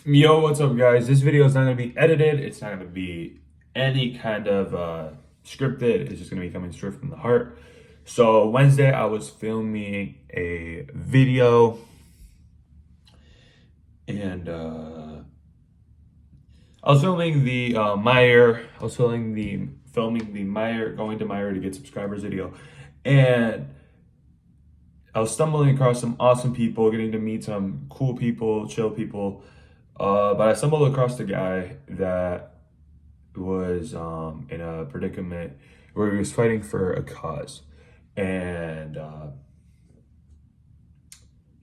Yo, what's up, guys? This video is not going to be edited. It's not going to be any kind of scripted. It's just going to be coming straight from the heart. So, Wednesday, I was filming a video and I was filming the Meyer. I was filming the Meyer, going to Meyer to get subscribers video. And I was stumbling across some awesome people, getting to meet some cool people, chill people. But I stumbled across a guy that was in a predicament where he was fighting for a cause. And,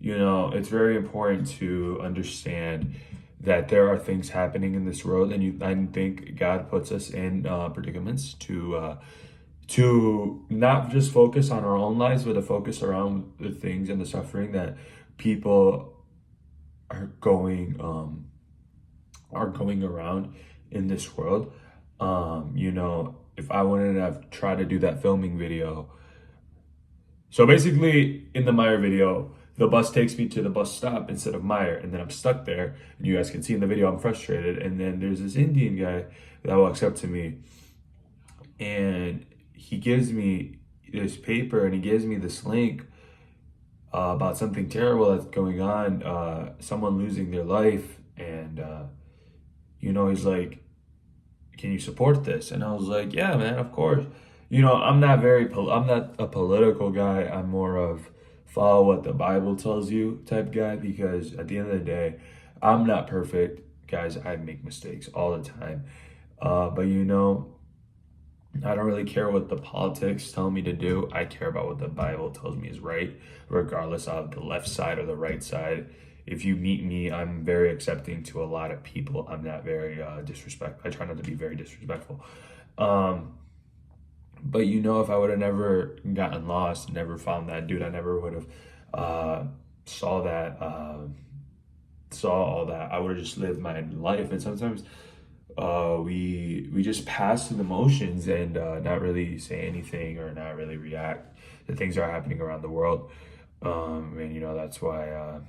it's very important to understand that there are things happening in this world. And I think God puts us in predicaments to not just focus on our own lives, but to focus around the things and the suffering that people are going around in this world. If I wouldn't have tried to do that filming video. So basically in the Meyer video, the bus takes me to the bus stop instead of Meyer, and then I'm stuck there. And you guys can see in the video I'm frustrated. And then there's this Indian guy that walks up to me and he gives me this paper and he gives me this link about something terrible that's going on, someone losing their life. And he's like, can you support this? And I was like, yeah, man, of course. I'm not a political guy. I'm more of follow what the Bible tells you type guy, because at the end of the day, I'm not perfect, guys. I make mistakes all the time. But I don't really care what the politics tell me to do. I care about what the Bible tells me is right, regardless of the left side or the right side. If you meet me, I'm very accepting to a lot of people. I'm not very disrespectful. I try not to be very disrespectful. But if I would have never gotten lost, never found that dude, I never would have saw all that. I would have just lived my life. And sometimes we just pass through the motions and not really say anything or not really react to things that are happening around the world. And that's why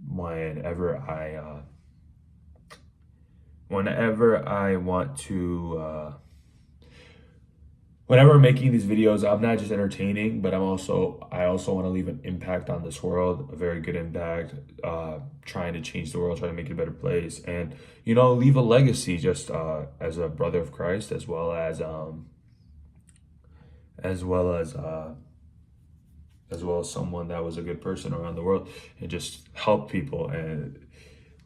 whenever I want to whenever I'm making these videos, I'm not just entertaining, but I also want to leave an impact on this world, a very good impact, trying to change the world, trying to make it a better place, and leave a legacy just as a brother of Christ, as well as someone that was a good person around the world and just help people. And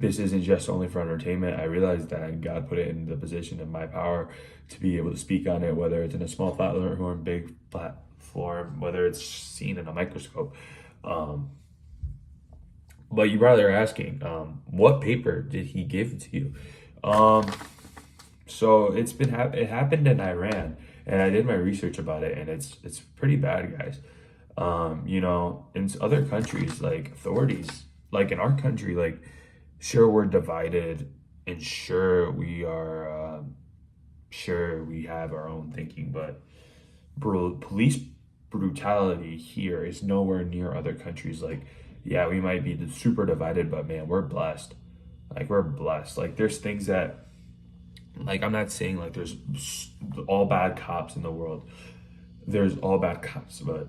this isn't just only for entertainment. I realize that God put it in the position of my power to be able to speak on it, whether it's in a small platform or a big platform, whether it's seen in a microscope. But you probably are asking, what paper did he give to you? So it happened in Iran, and I did my research about it, and it's pretty bad, guys. In other countries, like authorities, like in our country, like sure we're divided, and sure we are, sure we have our own thinking, but police brutality here is nowhere near other countries. Like, yeah, we might be super divided, but man, we're blessed. Like, we're blessed. Like, there's things that, like, I'm not saying like there's all bad cops in the world. There's all bad cops, but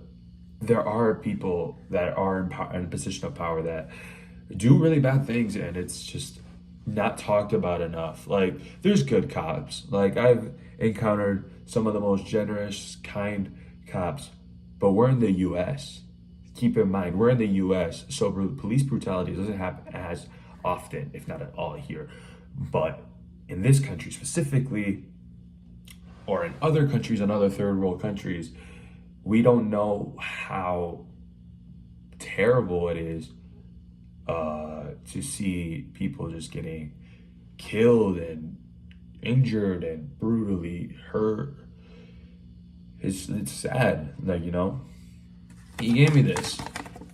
there are people that are in a position of power that do really bad things, and it's just not talked about enough. Like, there's good cops. Like, I've encountered some of the most generous, kind cops, but we're in the US. Keep in mind, we're in the US, so police brutality doesn't happen as often, if not at all, here. But in this country specifically, or in other countries and other third world countries, we don't know how terrible it is to see people just getting killed and injured and brutally hurt. It's sad. Like, he gave me this.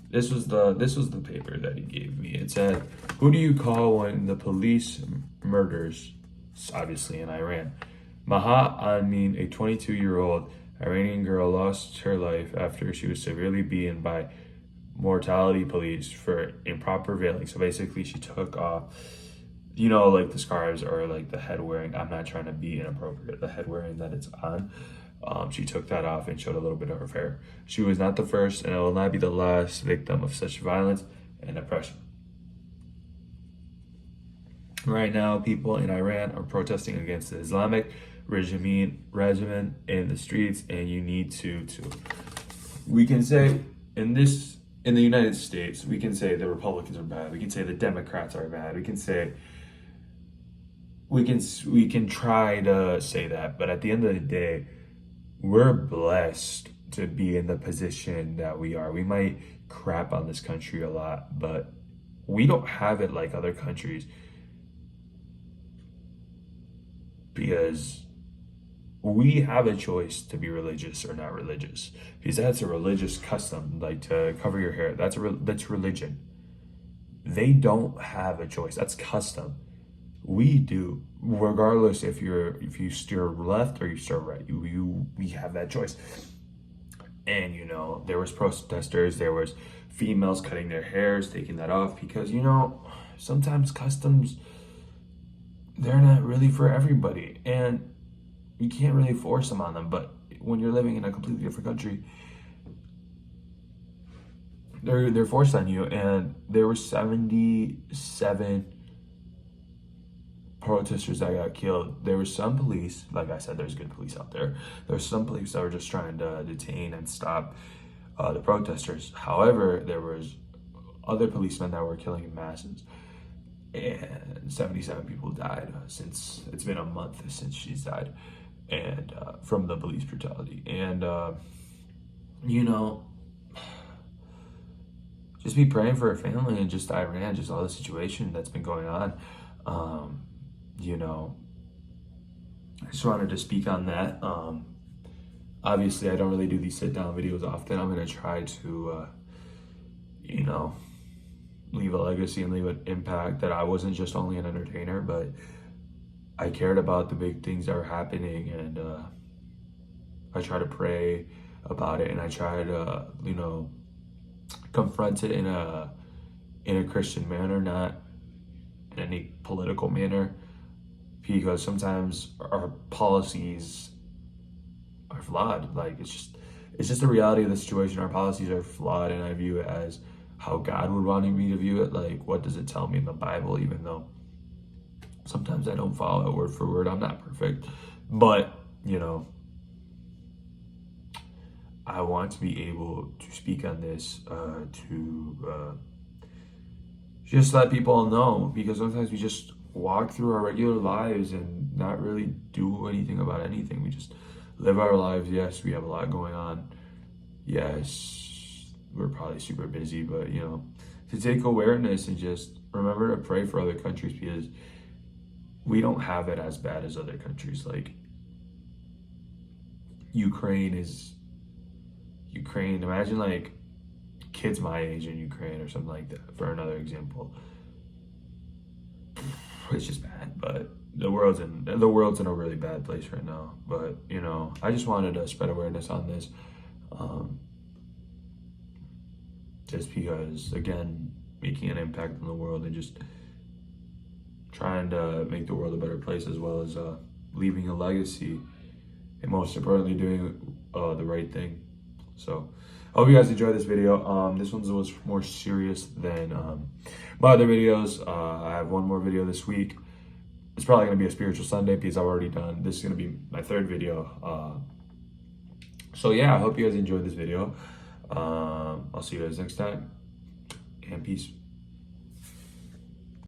This was the paper that he gave me. It said, "Who do you call when the police murders?" Obviously in Iran. Maha Amin, a 22-year-old Iranian girl, lost her life after she was severely beaten by mortality police for improper veiling. So basically, she took off you know, like the scarves or like the head wearing. I'm not trying to be inappropriate. The head wearing that it's on. She took that off and showed a little bit of her hair. She was not the first, and it will not be the last victim of such violence and oppression. Right now, people in Iran are protesting against the Islamic regimen in the streets, and you need to too. We can say in the United States, we can say the Republicans are bad. We can say the Democrats are bad. We can say we can try to say that, but at the end of the day, we're blessed to be in the position that we are. We might crap on this country a lot, but we don't have it like other countries because we have a choice to be religious or not religious, because that's a religious custom, like to cover your hair. That's religion. They don't have a choice. That's custom. We do, regardless if you steer left or you steer right. We have that choice. And you know, there was protesters, there was females cutting their hairs, taking that off, because you know, sometimes customs, they're not really for everybody, and you can't really force them on them. But when you're living in a completely different country, they're forced on you. And there were 77 protesters that got killed. There was some police, like I said, there's good police out there. There's some police that were just trying to detain and stop the protesters. However, there was other policemen that were killing in masses, and 77 people died since it's been a month since she's died, and from the police brutality. And you know, just be praying for her family and just Iran, just all the situation that's been going on. You know, I just wanted to speak on that. Obviously, I don't really do these sit-down videos often. I'm going to try to, you know, leave a legacy and leave an impact that I wasn't just only an entertainer, but I cared about the big things that were happening, and I try to pray about it, and I try to, you know, confront it in a Christian manner, not in any political manner, because sometimes our policies are flawed. Like it's just the reality of the situation. Our policies are flawed, and I view it as how God would want me to view it. Like, what does it tell me in the Bible? Even though sometimes I don't follow it word for word. I'm not perfect, but you know, I want to be able to speak on this to just let people know, because sometimes we just walk through our regular lives and not really do anything about anything. We just live our lives. Yes, we have a lot going on. Yes, we're probably super busy, but you know, to take awareness and just remember to pray for other countries, because we don't have it as bad as other countries. Like Ukraine. Imagine like kids my age in Ukraine or something like that, for another example. It's just bad, but the world's in a really bad place right now. But you know, I just wanted to spread awareness on this, just because, again, making an impact on the world and just trying to make the world a better place, as well as leaving a legacy, and most importantly doing the right thing. So I hope you guys enjoyed this video. This one was more serious than my other videos. I have one more video this week. It's probably going to be a spiritual Sunday, because I've already done, this is going to be my third video. So yeah, I hope you guys enjoyed this video. I'll see you guys next time, and peace.